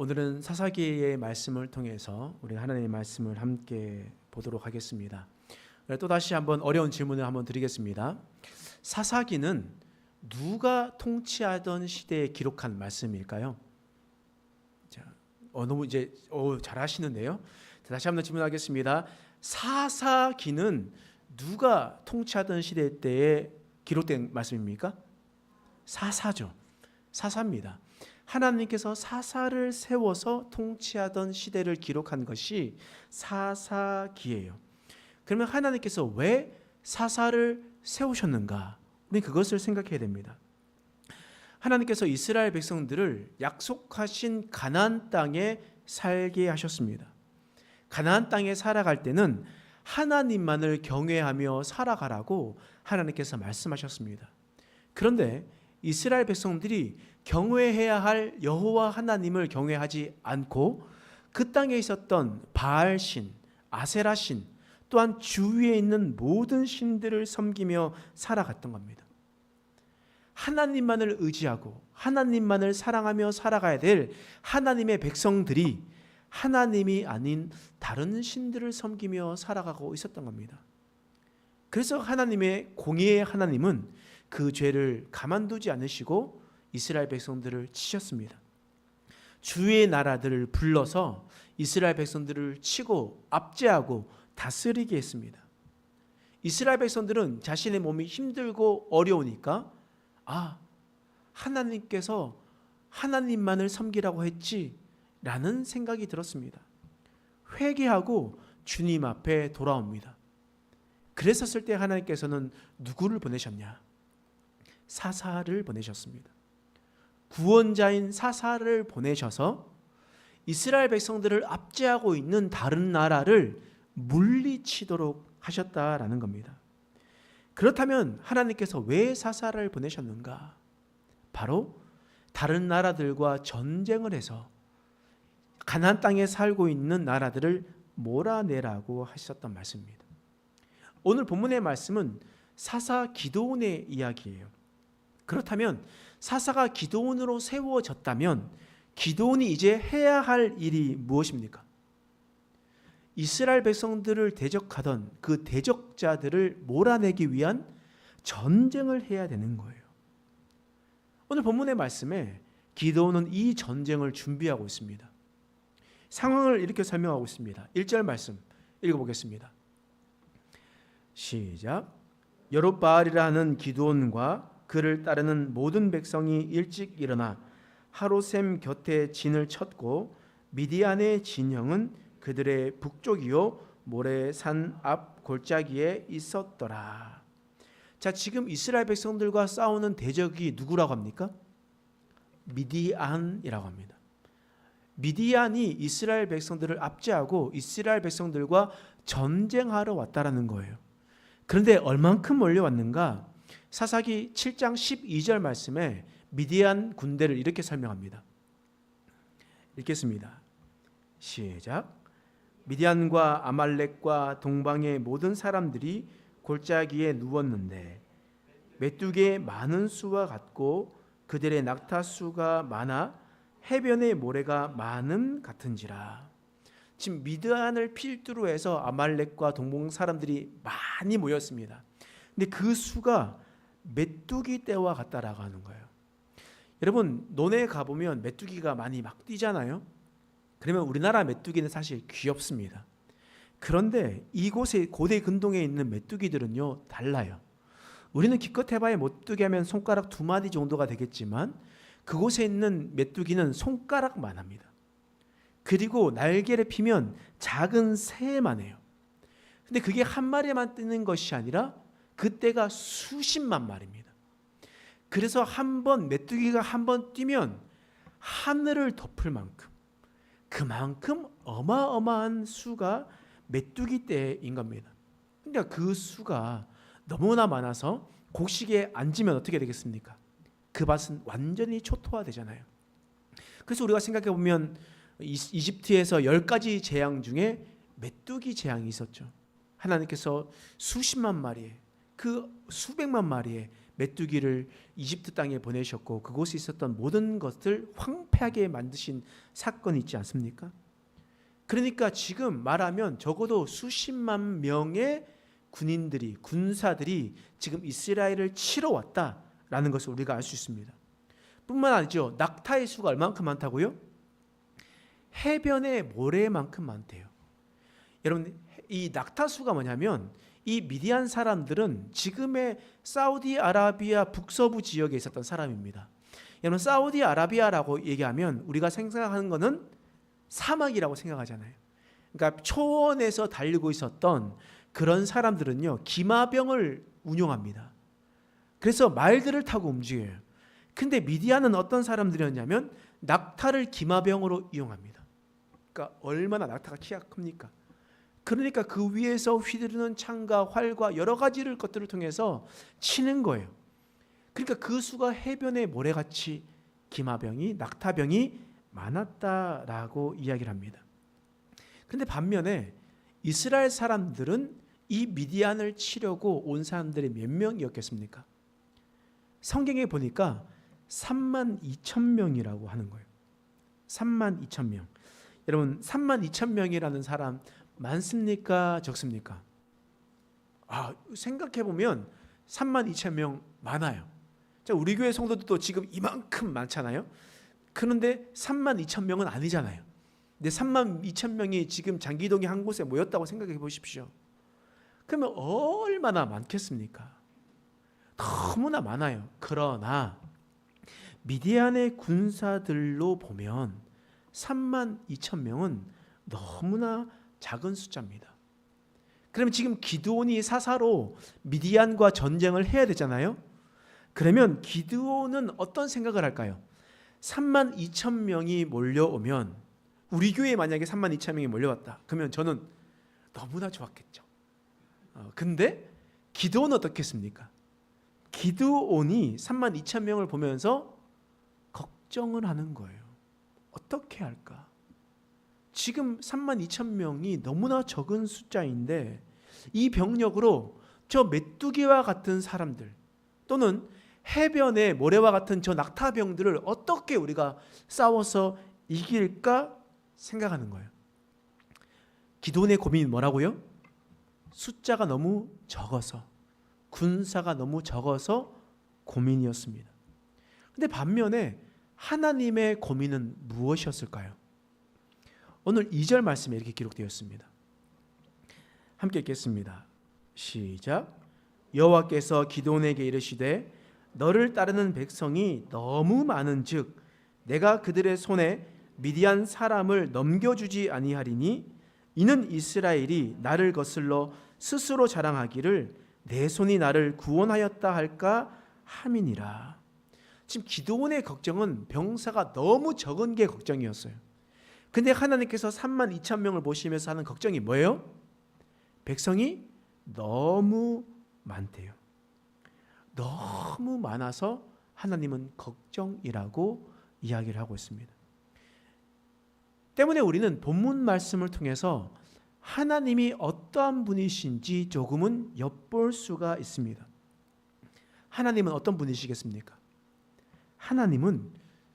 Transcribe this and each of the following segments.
오늘은 사사기의 말씀을 통해서 우리 하나님의 말씀을 함께 보도록 하겠습니다. 또 다시 한번 어려운 질문을 한번 드리겠습니다. 사사기는 누가 통치하던 시대에 기록한 말씀일까요? 자, 너무 이제 잘하시는데요. 다시 한번 질문하겠습니다. 사사기는 누가 통치하던 시대 때에 기록된 말씀입니까? 사사죠. 사사입니다. 하나님께서 사사를 세워서 통치하던 시대를 기록한 것이 사사기예요. 그러면 하나님께서 왜 사사를 세우셨는가? 우리 그것을 생각해야 됩니다. 하나님께서 이스라엘 백성들을 약속하신 가나안 땅에 살게 하셨습니다. 가나안 땅에 살아갈 때는 하나님만을 경외하며 살아가라고 하나님께서 말씀하셨습니다. 그런데 이스라엘 백성들이 경외해야 할 여호와 하나님을 경외하지 않고 그 땅에 있었던 바알신, 아세라신, 또한 주위에 있는 모든 신들을 섬기며 살아갔던 겁니다. 하나님만을 의지하고 하나님만을 사랑하며 살아가야 될 하나님의 백성들이 하나님이 아닌 다른 신들을 섬기며 살아가고 있었던 겁니다. 그래서 하나님의 공의의 하나님은 그 죄를 가만두지 않으시고 이스라엘 백성들을 치셨습니다. 주의 나라들을 불러서 이스라엘 백성들을 치고 압제하고 다스리게 했습니다. 이스라엘 백성들은 자신의 몸이 힘들고 어려우니까 하나님께서 하나님만을 섬기라고 했지라는 생각이 들었습니다. 회개하고 주님 앞에 돌아옵니다. 그랬었을 때 하나님께서는 누구를 보내셨냐? 사사를 보내셨습니다. 구원자인 사사를 보내셔서 이스라엘 백성들을 압제하고 있는 다른 나라를 물리치도록 하셨다라는 겁니다. 그렇다면 하나님께서 왜 사사를 보내셨는가? 바로 다른 나라들과 전쟁을 해서 가나안 땅에 살고 있는 나라들을 몰아내라고 하셨던 말씀입니다. 오늘 본문의 말씀은 사사 기드온의 이야기예요. 그렇다면 사사가 기드온으로 세워졌다면 기드온이 이제 해야 할 일이 무엇입니까? 이스라엘 백성들을 대적하던 그 대적자들을 몰아내기 위한 전쟁을 해야 되는 거예요. 오늘 본문의 말씀에 기드온은 이 전쟁을 준비하고 있습니다. 상황을 이렇게 설명하고 있습니다. 1절 말씀 읽어보겠습니다. 시작. 여룹바알이라 하는 기드온과 그를 따르는 모든 백성이 일찍 일어나 하로셈 곁에 진을 쳤고 미디안의 진영은 그들의 북쪽이요 모레산 앞 골짜기에 있었더라. 자, 지금 이스라엘 백성들과 싸우는 대적이 누구라고 합니까? 미디안이라고 합니다. 미디안이 이스라엘 백성들을 압제하고 이스라엘 백성들과 전쟁하러 왔다라는 거예요. 그런데 얼만큼 몰려왔는가? 사사기 7장 12절 말씀에 미디안 군대를 이렇게 설명합니다. 읽겠습니다. 시작. 미디안과 아말렉과 동방의 모든 사람들이 골짜기에 누웠는데 메뚜기의 많은 수와 같고 그들의 낙타 수가 많아 해변의 모래가 많음 같은지라. 지금 미디안을 필두로 해서 아말렉과 동방 사람들이 많이 모였습니다. 근데 그 수가 메뚜기 떼와 같다라고 하는 거예요. 여러분, 논에 가보면 메뚜기가 많이 막 뛰잖아요. 그러면 우리나라 메뚜기는 사실 귀엽습니다. 그런데 이곳에 고대 근동에 있는 메뚜기들은요 달라요. 우리는 기껏 해봐야 메뚜기 하면 손가락 2마디 정도가 되겠지만 그곳에 있는 메뚜기는 손가락만 합니다. 그리고 날개를 피면 작은 새만 해요. 근데 그게 한 마리만 뜨는 것이 아니라 그때가 수십만 마리입니다. 그래서 메뚜기가 한 번 뛰면 하늘을 덮을 만큼 그만큼 어마어마한 수가 메뚜기 떼인 겁니다. 그러니까 그 수가 너무나 많아서 곡식에 앉으면 어떻게 되겠습니까? 그 밭은 완전히 초토화되잖아요. 그래서 우리가 생각해 보면 이집트에서 10가지 재앙 중에 메뚜기 재앙이 있었죠. 하나님께서 수십만 마리의 그 수백만 마리의 메뚜기를 이집트 땅에 보내셨고 그곳에 있었던 모든 것을 황폐하게 만드신 사건이 있지 않습니까? 그러니까 지금 말하면 적어도 수십만 명의 군사들이 지금 이스라엘을 치러 왔다라는 것을 우리가 알 수 있습니다. 뿐만 아니죠. 낙타의 수가 얼마만큼 많다고요? 해변의 모래만큼 많대요. 여러분, 이 낙타 수가 뭐냐면 이 미디안 사람들은 지금의 사우디아라비아 북서부 지역에 있었던 사람입니다. 여러분, 사우디아라비아라고 얘기하면 우리가 생각하는 것은 사막이라고 생각하잖아요. 그러니까 초원에서 달리고 있었던 그런 사람들은요, 기마병을 운용합니다. 그래서 말들을 타고 움직여요. 근데 미디안은 어떤 사람들이었냐면 낙타를 기마병으로 이용합니다. 그러니까 얼마나 낙타가 키가 큽니까? 그러니까 그 위에서 휘두르는 창과 활과 여러 가지를 것들을 통해서 치는 거예요. 그러니까 그 수가 해변의 모래같이 기마병이 낙타병이 많았다라고 이야기를 합니다. 그런데 반면에 이스라엘 사람들은 이 미디안을 치려고 온 사람들이 몇 명이었겠습니까? 성경에 보니까 32,000명이라고 하는 거예요. 32,000명. 여러분, 32,000명이라는 사람 많습니까? 적습니까? 생각해 보면 32,000명 많아요. 자, 우리 교회 성도들도 지금 이만큼 많잖아요. 그런데 32,000명은 아니잖아요. 근데 32,000명이 지금 장기동의 한 곳에 모였다고 생각해 보십시오. 그러면 얼마나 많겠습니까? 너무나 많아요. 그러나 미디안의 군사들로 보면 32,000명은 너무나 작은 숫자입니다. 그러면 지금 기드온이 사사로 미디안과 전쟁을 해야 되잖아요. 그러면 기드온은 어떤 생각을 할까요? 32,000명이 몰려오면, 우리 교회에 만약에 32,000명이 몰려왔다, 그러면 저는 너무나 좋았겠죠. 근데 기드온은 어떻겠습니까? 기드온이 32,000명을 보면서 걱정을 하는 거예요. 어떻게 할까? 지금 32,000명이 너무나 적은 숫자인데 이 병력으로 저 메뚜기와 같은 사람들 또는 해변의 모래와 같은 저 낙타병들을 어떻게 우리가 싸워서 이길까 생각하는 거예요. 기드온의 고민이 뭐라고요? 숫자가 너무 적어서, 군사가 너무 적어서 고민이었습니다. 근데 반면에 하나님의 고민은 무엇이었을까요? 오늘 2절 말씀에 이렇게 기록되어 있습니다. 함께 읽겠습니다. 시작. 여호와께서 기드온에게 이르시되 너를 따르는 백성이 너무 많은즉 내가 그들의 손에 미디안 사람을 넘겨주지 아니하리니 이는 이스라엘이 나를 거슬러 스스로 자랑하기를 내 손이 나를 구원하였다 할까 함이니라. 지금 기드온의 걱정은 병사가 너무 적은 게 걱정이었어요. 근데 하나님께서 32,000명을 보시면서 하는 걱정이 뭐예요? 백성이 너무 많대요. 너무 많아서 하나님은 걱정이라고 이야기를 하고 있습니다. 때문에 우리는 본문 말씀을 통해서 하나님이 어떠한 분이신지 조금은 엿볼 수가 있습니다. 하나님은 어떤 분이시겠습니까? 하나님은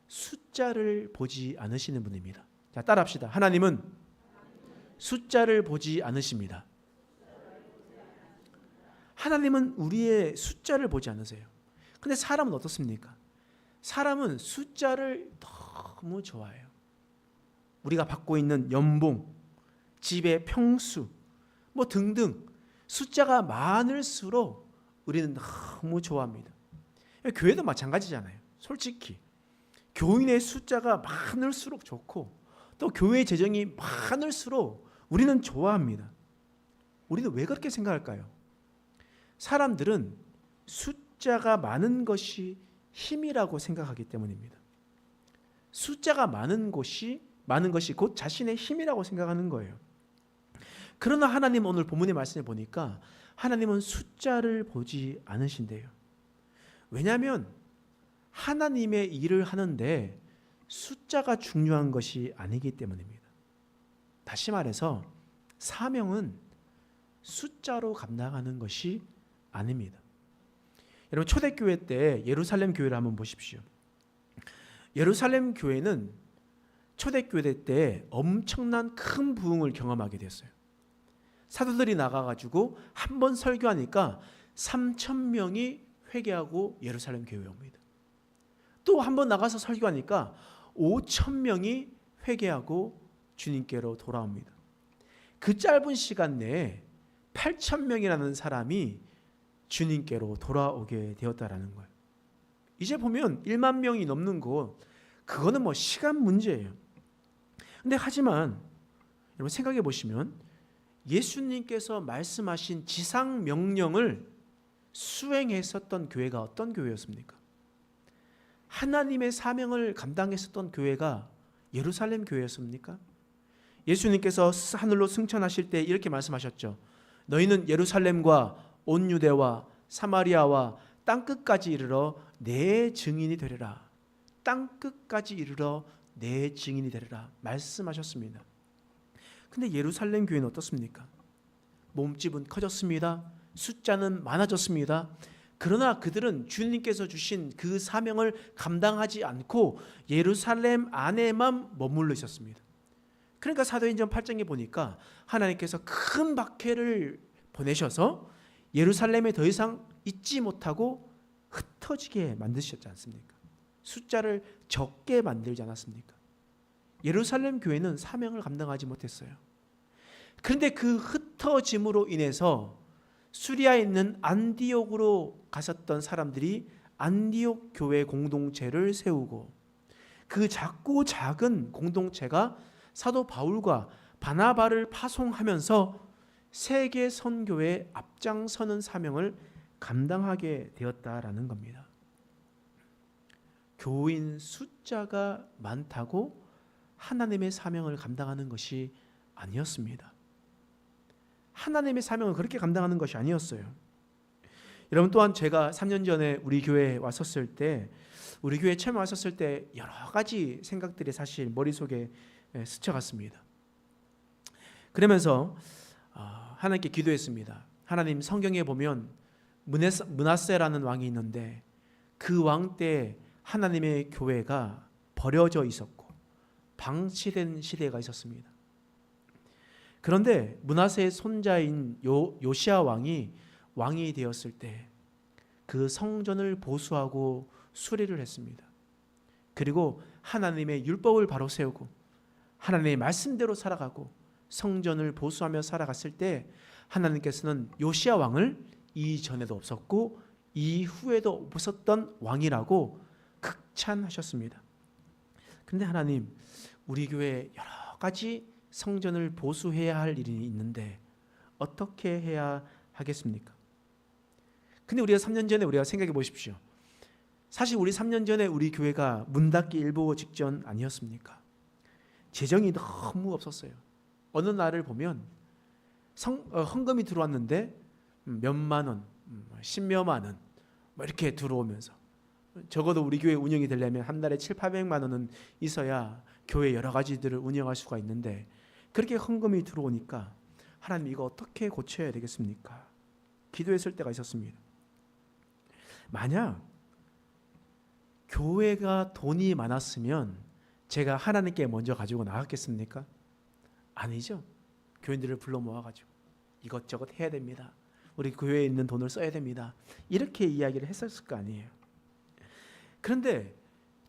숫자를 보지 않으시는 분입니다. 자, 따라합시다. 하나님은 숫자를 보지 않으십니다. 하나님은 우리의 숫자를 보지 않으세요. 근데 사람은 어떻습니까? 사람은 숫자를 너무 좋아해요. 우리가 받고 있는 연봉, 집의 평수, 뭐 등등 숫자가 많을수록 우리는 너무 좋아합니다. 교회도 마찬가지잖아요. 솔직히 교인의 숫자가 많을수록 좋고 또 교회 재정이 많을수록 우리는 좋아합니다. 우리는 왜 그렇게 생각할까요? 사람들은 숫자가 많은 것이 힘이라고 생각하기 때문입니다. 숫자가 많은 것이 곧 자신의 힘이라고 생각하는 거예요. 그러나 하나님 오늘 본문의 말씀을 보니까 하나님은 숫자를 보지 않으신대요. 왜냐하면 하나님의 일을 하는데 숫자가 중요한 것이 아니기 때문입니다. 다시 말해서 사명은 숫자로 감당하는 것이 아닙니다. 여러분 초대교회 때 예루살렘 교회를 한번 보십시오. 예루살렘 교회는 초대교회 때 엄청난 큰 부흥을 경험하게 됐어요. 사도들이 나가가지고 한 번 설교하니까 3,000명이 회개하고 예루살렘 교회에 옵니다. 또 한 번 나가서 설교하니까 5,000명이 회개하고 주님께로 돌아옵니다. 그 짧은 시간 내에 8,000명이라는 사람이 주님께로 돌아오게 되었다라는 거예요. 이제 보면 1만 명이 넘는 곳, 그거는 뭐 시간 문제예요. 근데 하지만 여러분 생각해 보시면 예수님께서 말씀하신 지상 명령을 수행했었던 교회가 어떤 교회였습니까? 하나님의 사명을 감당했었던 교회가 예루살렘 교회였습니까? 예수님께서 하늘로 승천하실 때 이렇게 말씀하셨죠. 너희는 예루살렘과 온 유대와 사마리아와 땅끝까지 이르러 내 증인이 되리라. 땅끝까지 이르러 내 증인이 되리라 말씀하셨습니다. 근데 예루살렘 교회는 어떻습니까? 몸집은 커졌습니다. 숫자는 많아졌습니다. 그러나 그들은 주님께서 주신 그 사명을 감당하지 않고 예루살렘 안에만 머물러 있었습니다. 그러니까 사도행전 8장에 보니까 하나님께서 큰 박해를 보내셔서 예루살렘에 더 이상 있지 못하고 흩어지게 만드셨지 않습니까? 숫자를 적게 만들지 않았습니까? 예루살렘 교회는 사명을 감당하지 못했어요. 그런데 그 흩어짐으로 인해서 수리아에 있는 안디옥으로 갔었던 사람들이 안디옥 교회 공동체를 세우고 그 작고 작은 공동체가 사도 바울과 바나바를 파송하면서 세계 선교에 앞장서는 사명을 감당하게 되었다라는 겁니다. 교인 숫자가 많다고 하나님의 사명을 감당하는 것이 아니었습니다. 하나님의 사명을 그렇게 감당하는 것이 아니었어요. 여러분 또한 제가 3년 전에 우리 교회에 왔었을 때 우리 교회에 처음 왔었을 때 여러 가지 생각들이 사실 머릿속에 스쳐갔습니다. 그러면서 하나님께 기도했습니다. 하나님, 성경에 보면 므낫세라는 왕이 있는데 그 왕 때 하나님의 교회가 버려져 있었고 방치된 시대가 있었습니다. 그런데 므낫세의 손자인 요시야 왕이 되었을 때 그 성전을 보수하고 수리를 했습니다. 그리고 하나님의 율법을 바로 세우고 하나님의 말씀대로 살아가고 성전을 보수하며 살아갔을 때 하나님께서는 요시야 왕을 이전에도 없었고 이후에도 없었던 왕이라고 극찬하셨습니다. 그런데 하나님, 우리 교회에 여러 가지 성전을 보수해야 할 일이 있는데 어떻게 해야 하겠습니까? 근데 우리가 3년 전에 우리가 생각해 보십시오. 사실 우리 3년 전에 우리 교회가 문 닫기 일보 직전 아니었습니까? 재정이 너무 없었어요. 어느 날을 보면 헌금이 들어왔는데 몇만 원, 10몇만 원 이렇게 들어오면서 적어도 우리 교회 운영이 되려면 한 달에 700~800만 원은 있어야 교회 여러 가지들을 운영할 수가 있는데 그렇게 헌금이 들어오니까 하나님 이거 어떻게 고쳐야 되겠습니까? 기도했을 때가 있었습니다. 만약 교회가 돈이 많았으면 제가 하나님께 먼저 가지고 나갔겠습니까? 아니죠. 교인들을 불러 모아가지고 이것저것 해야 됩니다. 우리 교회에 있는 돈을 써야 됩니다. 이렇게 이야기를 했었을 거 아니에요. 그런데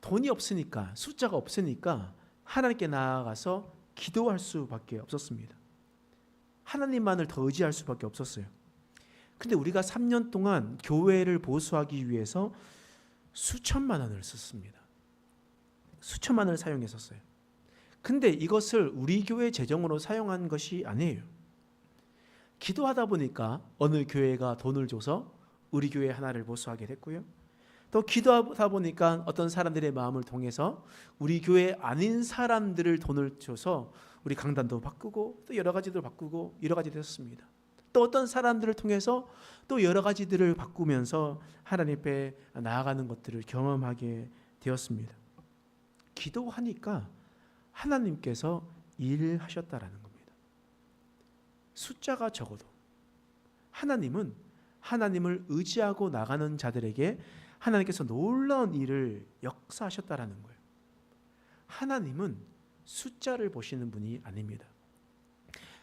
돈이 없으니까, 숫자가 없으니까 하나님께 나아가서 기도할 수밖에 없었습니다. 하나님만을 더 의지할 수밖에 없었어요. 근데 우리가 3년 동안 교회를 보수하기 위해서 수천만 원을 썼습니다. 수천만 원을 사용했었어요. 근데 이것을 우리 교회 재정으로 사용한 것이 아니에요. 기도하다 보니까 어느 교회가 돈을 줘서 우리 교회 하나를 보수하게 됐고요. 또 기도하다 보니까 어떤 사람들의 마음을 통해서 우리 교회 아닌 사람들을 돈을 줘서 우리 강단도 바꾸고 또 여러 가지들 바꾸고 여러 가지 됐습니다. 또 어떤 사람들을 통해서 또 여러 가지들을 바꾸면서 하나님 앞에 나아가는 것들을 경험하게 되었습니다. 기도하니까 하나님께서 일하셨다라는 겁니다. 숫자가 적어도 하나님은 하나님을 의지하고 나가는 자들에게 하나님께서 놀라운 일을 역사하셨다라는 거예요. 하나님은 숫자를 보시는 분이 아닙니다.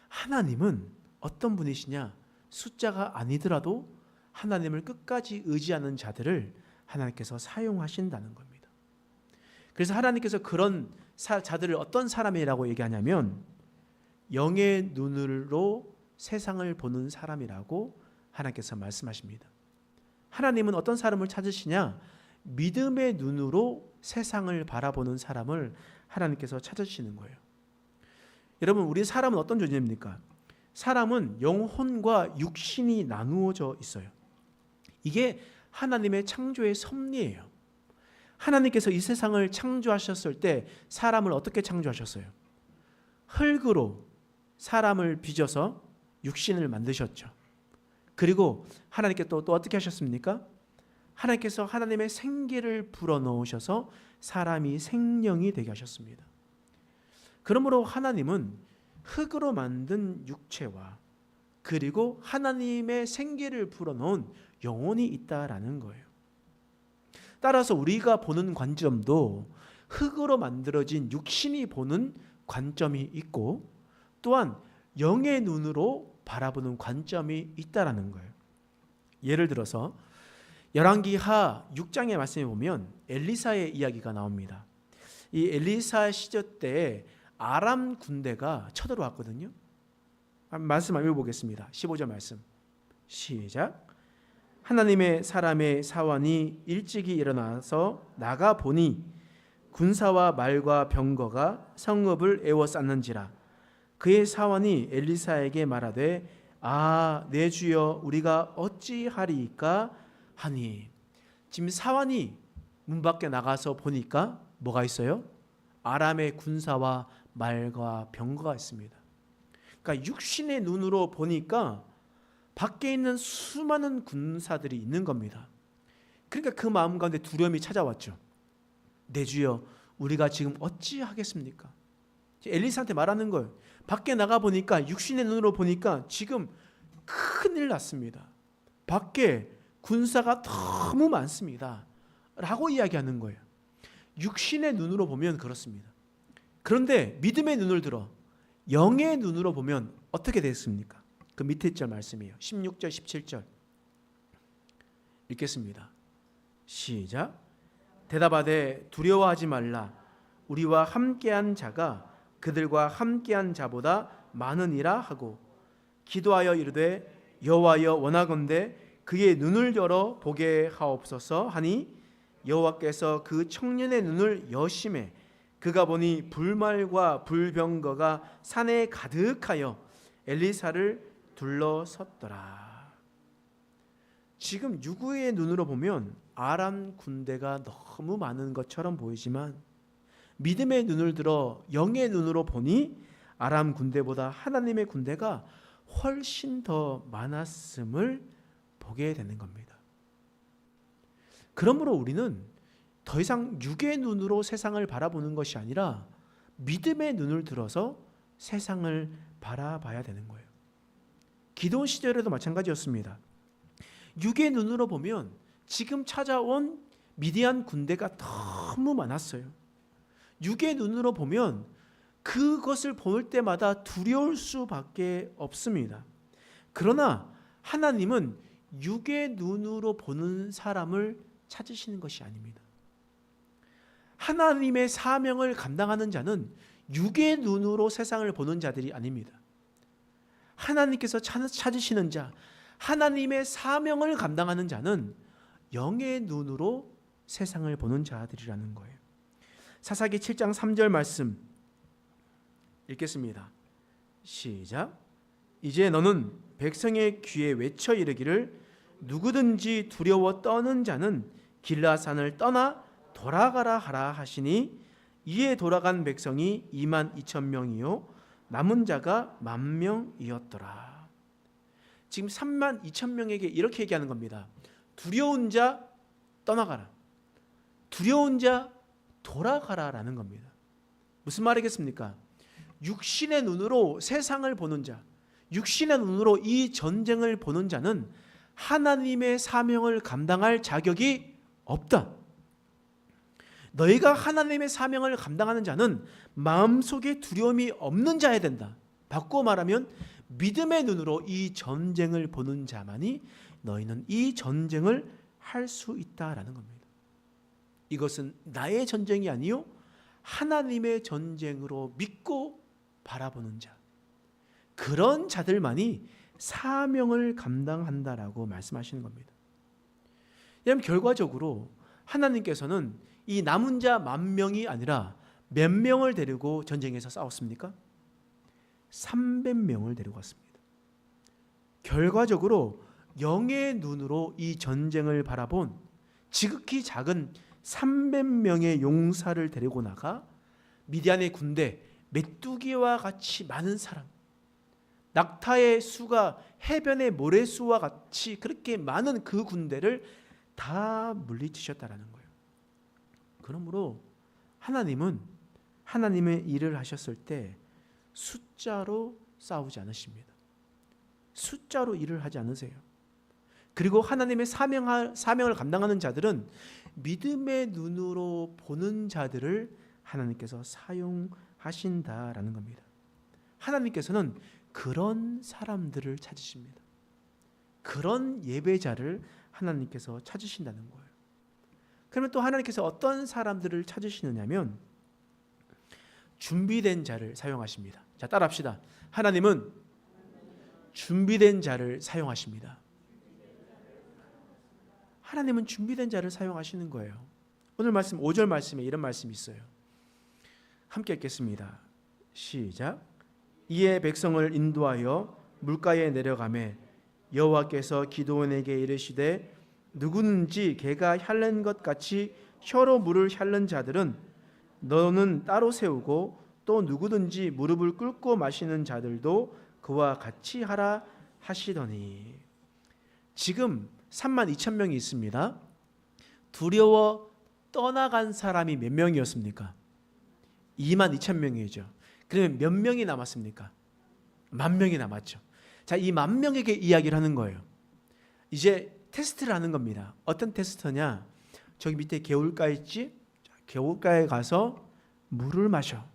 하나님은 어떤 분이시냐? 숫자가 아니더라도 하나님을 끝까지 의지하는 자들을 하나님께서 사용하신다는 겁니다. 그래서 하나님께서 그런 자들을 어떤 사람이라고 얘기하냐면 영의 눈으로 세상을 보는 사람이라고 하나님께서 말씀하십니다. 하나님은 어떤 사람을 찾으시냐? 믿음의 눈으로 세상을 바라보는 사람을 하나님께서 찾으시는 거예요. 여러분, 우리 사람은 어떤 존재입니까? 사람은 영혼과 육신이 나누어져 있어요. 이게 하나님의 창조의 섭리예요. 하나님께서 이 세상을 창조하셨을 때 사람을 어떻게 창조하셨어요? 흙으로 사람을 빚어서 육신을 만드셨죠. 그리고 하나님께 또 어떻게 하셨습니까? 하나님께서 하나님의 생기를 불어넣으셔서 사람이 생명이 되게 하셨습니다. 그러므로 하나님은 흙으로 만든 육체와 그리고 하나님의 생기를 불어넣은 영혼이 있다라는 거예요. 따라서 우리가 보는 관점도 흙으로 만들어진 육신이 보는 관점이 있고 또한 영의 눈으로 바라보는 관점이 있다라는 거예요. 예를 들어서 열왕기하 6장의 말씀에 보면 엘리사의 이야기가 나옵니다. 이 엘리사 시절 때 아람 군대가 쳐들어왔거든요. 말씀 한번 읽어보겠습니다. 15절 말씀 시작. 하나님의 사람의 사환이 일찍이 일어나서 나가 보니 군사와 말과 병거가 성읍을 에워쌌는지라. 그의 사환이 엘리사에게 말하되 내 주여 우리가 어찌하리이까 하니. 지금 사환이 문 밖에 나가서 보니까 뭐가 있어요? 아람의 군사와 말과 병거가 있습니다. 그러니까 육신의 눈으로 보니까 밖에 있는 수많은 군사들이 있는 겁니다. 그러니까 그 마음 가운데 두려움이 찾아왔죠. 내 주여 우리가 지금 어찌하겠습니까? 엘리사한테 말하는 거예요. 밖에 나가 보니까 육신의 눈으로 보니까 지금 큰일 났습니다. 밖에 군사가 너무 많습니다. 라고 이야기하는 거예요. 육신의 눈으로 보면 그렇습니다. 그런데 믿음의 눈을 들어 영의 눈으로 보면 어떻게 됐습니까? 그 밑에 절 말씀이에요. 16절 17절 읽겠습니다. 시작. 대답하되 두려워하지 말라. 우리와 함께한 자가 그들과 함께한 자보다 많으니라 하고 기도하여 이르되 여호와여 원하건대 그의 눈을 열어 보게 하옵소서 하니 여호와께서 그 청년의 눈을 여심해 그가 보니 불말과 불병거가 산에 가득하여 엘리사를 둘러섰더라. 지금 유구의 눈으로 보면 아람 군대가 너무 많은 것처럼 보이지만 믿음의 눈을 들어 영의 눈으로 보니 아람 군대보다 하나님의 군대가 훨씬 더 많았음을 보게 되는 겁니다. 그러므로 우리는 더 이상 육의 눈으로 세상을 바라보는 것이 아니라 믿음의 눈을 들어서 세상을 바라봐야 되는 거예요. 기도원 시절에도 마찬가지였습니다. 육의 눈으로 보면 지금 찾아온 미디안 군대가 너무 많았어요. 육의 눈으로 보면 그것을 볼 때마다 두려울 수밖에 없습니다. 그러나 하나님은 육의 눈으로 보는 사람을 찾으시는 것이 아닙니다. 하나님의 사명을 감당하는 자는 육의 눈으로 세상을 보는 자들이 아닙니다. 하나님께서 찾으시는 자, 하나님의 사명을 감당하는 자는 영의 눈으로 세상을 보는 자들이라는 거예요. 사사기 7장 3절 말씀 읽겠습니다. 시작. 이제 너는 백성의 귀에 외쳐 이르기를 누구든지 두려워 떠는 자는 길라산을 떠나 돌아가라 하라 하시니 이에 돌아간 백성이 22,000명이요 남은 자가 10,000명이었더라. 지금 32,000명에게 이렇게 얘기하는 겁니다. 두려운 자 떠나가라. 두려운 자 돌아가라라는 겁니다. 무슨 말이겠습니까? 육신의 눈으로 세상을 보는 자, 육신의 눈으로 이 전쟁을 보는 자는 하나님의 사명을 감당할 자격이 없다. 너희가 하나님의 사명을 감당하는 자는 마음속에 두려움이 없는 자야 된다. 바꾸어 말하면 믿음의 눈으로 이 전쟁을 보는 자만이 너희는 이 전쟁을 할 수 있다라는 겁니다. 이것은 나의 전쟁이 아니요 하나님의 전쟁으로 믿고 바라보는 자, 그런 자들만이 사명을 감당한다라고 말씀하시는 겁니다. 여러분, 결과적으로 하나님께서는 이 남은 자 10,000명이 아니라 몇 명을 데리고 전쟁에서 싸웠습니까? 300명을 데리고 왔습니다. 결과적으로 영의 눈으로 이 전쟁을 바라본 지극히 작은 300명의 용사를 데리고 나가 미디안의 군대 메뚜기와 같이 많은 사람, 낙타의 수가 해변의 모래수와 같이 그렇게 많은 그 군대를 다 물리치셨다라는 거예요. 그러므로 하나님은 하나님의 일을 하셨을 때 숫자로 싸우지 않으십니다. 숫자로 일을 하지 않으세요. 그리고 하나님의 사명을 감당하는 자들은 믿음의 눈으로 보는 자들을 하나님께서 사용하신다라는 겁니다. 하나님께서는 그런 사람들을 찾으십니다. 그런 예배자를 하나님께서 찾으신다는 거예요. 그러면 또 하나님께서 어떤 사람들을 찾으시느냐면 준비된 자를 사용하십니다. 자, 따라합시다. 하나님은 준비된 자를 사용하십니다. 하나님은 준비된 자를 사용하시는 거예요. 오늘 말씀 5절 말씀에 이런 말씀이 있어요. 함께 읽겠습니다. 시작. 이에 백성을 인도하여 물가에 내려가매 여호와께서 기드온에게 이르시되 누구든지 개가 핥는 것 같이 혀로 물을 핥는 자들은 너는 따로 세우고 또 누구든지 무릎을 꿇고 마시는 자들도 그와 같이 하라 하시더니. 지금 32,000명이 있습니다. 두려워 떠나간 사람이 몇 명이었습니까? 22,000명이죠. 그러면 몇 명이 남았습니까? 10,000명이 남았죠. 자, 이 10,000명에게 이야기를 하는 거예요. 이제 테스트를 하는 겁니다. 어떤 테스트냐? 저기 밑에 개울가 있지? 개울가에 가서 물을 마셔.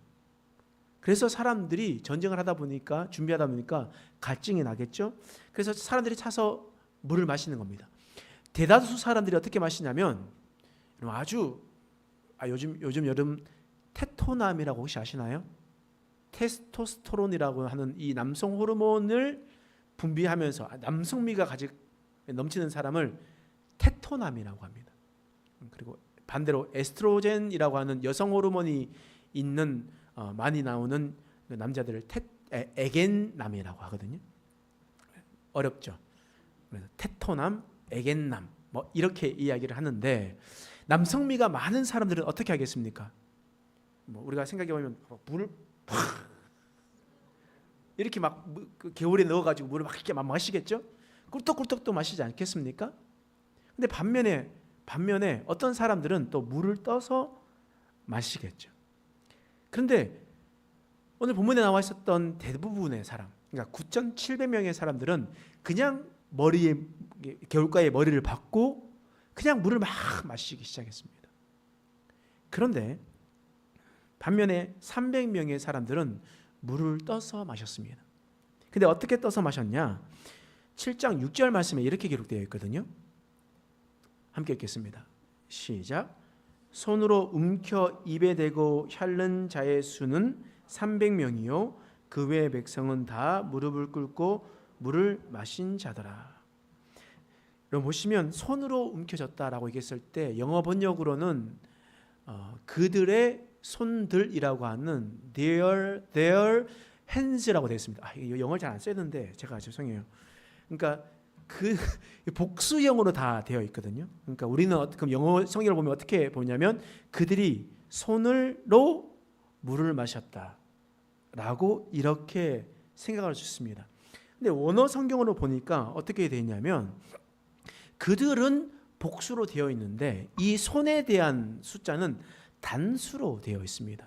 그래서 사람들이 전쟁을 하다 보니까, 준비하다 보니까 갈증이 나겠죠? 그래서 사람들이 차서 물을 마시는 겁니다. 대다수 사람들이 어떻게 마시냐면 요즘 여름 테토남이라고 혹시 아시나요? 테스토스테론이라고 하는 이 남성 호르몬을 분비하면서 남성미가 가득 넘치는 사람을 테토남이라고 합니다. 그리고 반대로 에스트로겐이라고 하는 여성 호르몬이 있는 많이 나오는 남자들을 에겐남이라고 하거든요. 어렵죠. 그래서 테토남, 에겐남 뭐 이렇게 이야기를 하는데, 남성미가 많은 사람들은 어떻게 하겠습니까? 뭐 우리가 생각해 보면 물을 팍 이렇게 막 그 개울에 넣어가지고 물을 막 이렇게 막 마시겠죠? 꿀떡꿀떡 또 마시지 않겠습니까? 근데 반면에 어떤 사람들은 또 물을 떠서 마시겠죠. 그런데 오늘 본문에 나와 있었던 대부분의 사람, 그러니까 9,700명의 사람들은 그냥 개울가에 머리를 박고 그냥 물을 막 마시기 시작했습니다. 그런데 반면에 300명의 사람들은 물을 떠서 마셨습니다. 근데 어떻게 떠서 마셨냐? 7장 6절 말씀에 이렇게 기록되어 있거든요. 함께 읽겠습니다. 시작. 손으로 움켜 입에 대고 핥는 자의 수는 300명이요 그 외의 백성은 다 무릎을 꿇고 물을 마신 자더라. 여러분 보시면 손으로 움켜졌다라고 얘기했을 때 영어 번역으로는 그들의 손들이라고 하는 their hands라고 되어 있습니다. 이거 영어를 잘 안 쓰는데 제가 죄송해요. 그러니까 그 복수형으로 다 되어 있거든요. 그러니까 우리는 그럼 영어 성경을 보면 어떻게 보냐면 그들이 손으로 물을 마셨다라고 이렇게 생각할 수 있습니다. 근데 원어 성경으로 보니까 어떻게 되어 있냐면 그들은 복수로 되어 있는데 이 손에 대한 숫자는 단수로 되어 있습니다.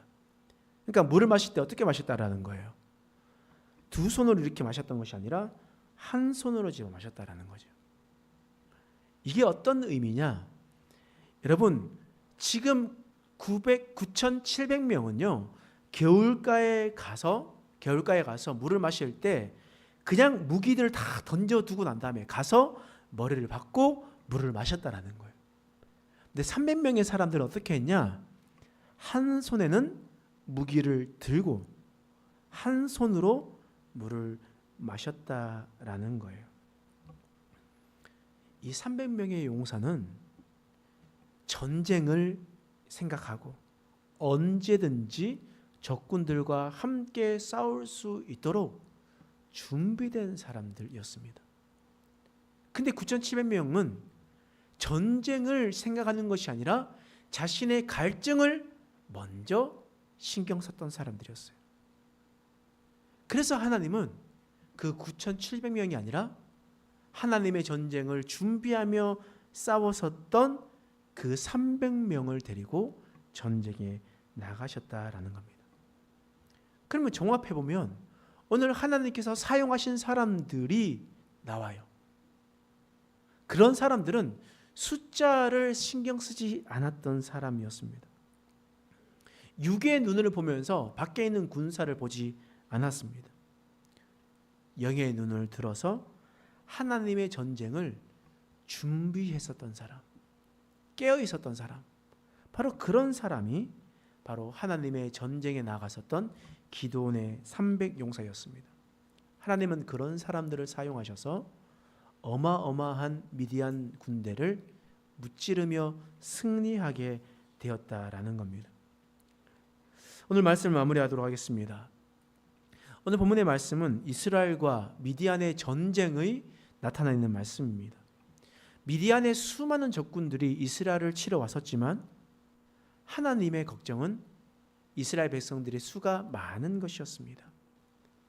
그러니까 물을 마실 때 어떻게 마셨다라는 거예요. 두 손으로 이렇게 마셨던 것이 아니라 한 손으로 집어 마셨다라는 거죠. 이게 어떤 의미냐? 여러분, 지금 9,700명은요 겨울가에 가서 물을 마실 때 그냥 무기들을 다 던져두고 난 다음에 가서 머리를 박고 물을 마셨다라는 거예요. 근데 300명의 사람들은 어떻게 했냐? 한 손에는 무기를 들고 한 손으로 물을 마셨다라는 거예요. 이 300명의 용사는 전쟁을 생각하고 언제든지 적군들과 함께 싸울 수 있도록 준비된 사람들이었습니다. 근데 9,700명은 전쟁을 생각하는 것이 아니라 자신의 갈증을 먼저 신경 썼던 사람들이었어요. 그래서 하나님은 그 9,700명이 아니라 하나님의 전쟁을 준비하며 싸웠었던 그 300명을 데리고 전쟁에 나가셨다라는 겁니다. 그러면 종합해 보면 오늘 하나님께서 사용하신 사람들이 나와요. 그런 사람들은 숫자를 신경 쓰지 않았던 사람이었습니다. 육의 눈을 보면서 밖에 있는 군사를 보지 않았습니다. 영의 눈을 들어서 하나님의 전쟁을 준비했었던 사람, 깨어 있었던 사람, 바로 그런 사람이 바로 하나님의 전쟁에 나갔었던 기드온의 300용사였습니다. 하나님은 그런 사람들을 사용하셔서 어마어마한 미디안 군대를 무찌르며 승리하게 되었다라는 겁니다. 오늘 말씀을 마무리하도록 하겠습니다. 오늘 본문의 말씀은 이스라엘과 미디안의 전쟁의 나타나 있는 말씀입니다. 미디안의 수많은 적군들이 이스라엘을 치러 왔었지만 하나님의 걱정은 이스라엘 백성들의 수가 많은 것이었습니다.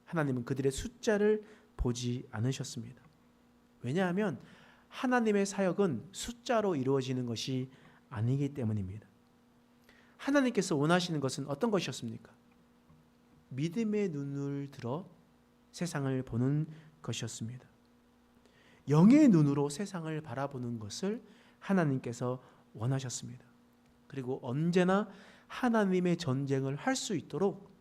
하나님은 그들의 숫자를 보지 않으셨습니다. 왜냐하면 하나님의 사역은 숫자로 이루어지는 것이 아니기 때문입니다. 하나님께서 원하시는 것은 어떤 것이었습니까? 믿음의 눈을 들어 세상을 보는 것이었습니다. 영의 눈으로 세상을 바라보는 것을 하나님께서 원하셨습니다. 그리고 언제나 하나님의 전쟁을 할 수 있도록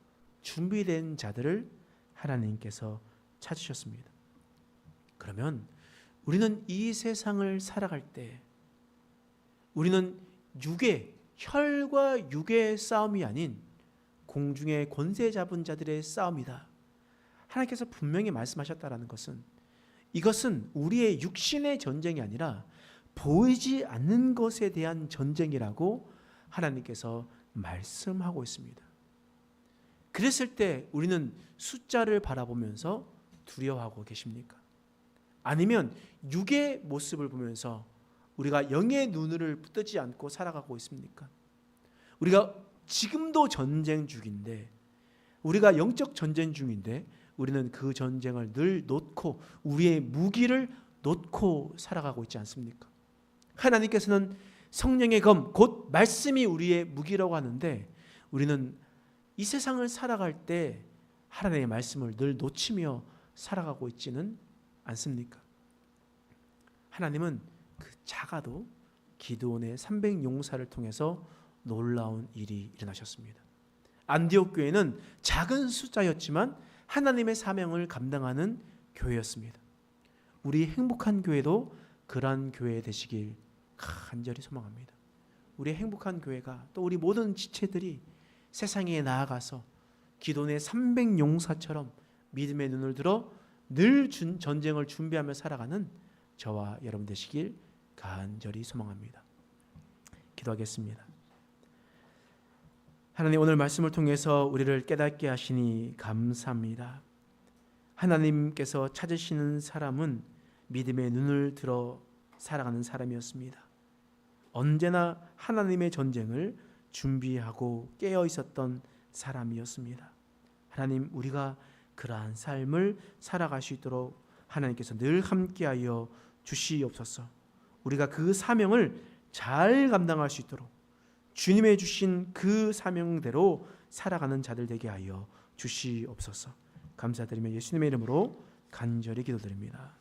준비된 자들을 하나님께서 찾으셨습니다. 그러면 우리는 이 세상을 살아갈 때 우리는 혈과 육의 싸움이 아닌 공중의 권세 잡은 자들의 싸움이다. 하나님께서 분명히 말씀하셨다라는 것은 이것은 우리의 육신의 전쟁이 아니라 보이지 않는 것에 대한 전쟁이라고 하나님께서 말씀하고 있습니다. 그랬을 때 우리는 숫자를 바라보면서 두려워하고 계십니까? 아니면 육의 모습을 보면서 우리가 영의 눈을 뜨지 않고 살아가고 있습니까? 우리가 지금도 전쟁 중인데, 우리가 영적 전쟁 중인데 우리는 그 전쟁을 늘 놓고 우리의 무기를 놓고 살아가고 있지 않습니까? 하나님께서는 성령의 검, 곧 말씀이 우리의 무기라고 하는데 우리는 이 세상을 살아갈 때 하나님의 말씀을 늘 놓치며 살아가고 있지는 않습니까? 하나님은 그 작아도 기드온의 300용사를 통해서 놀라운 일이 일어나셨습니다. 안디옥 교회는 작은 숫자였지만 하나님의 사명을 감당하는 교회였습니다. 우리 행복한 교회도 그러한 교회 되시길 간절히 소망합니다. 우리 행복한 교회가 또 우리 모든 지체들이 세상에 나아가서 기드온의 300용사처럼 믿음의 눈을 들어 늘 전쟁을 준비하며 살아가는 저와 여러분 되시길 간절히 소망합니다. 기도하겠습니다. 하나님, 오늘 말씀을 통해서 우리를 깨닫게 하시니 감사합니다. 하나님께서 찾으시는 사람은 믿음의 눈을 들어 살아가는 사람이었습니다. 언제나 하나님의 전쟁을 준비하고 깨어 있었던 사람이었습니다. 하나님, 우리가 그러한 삶을 살아갈 수 있도록 하나님께서 늘 함께하여 주시옵소서. 우리가 그 사명을 잘 감당할 수 있도록 주님의 주신 그 사명대로 살아가는 자들 되게 하여 주시옵소서. 감사드리며 예수님의 이름으로 간절히 기도드립니다.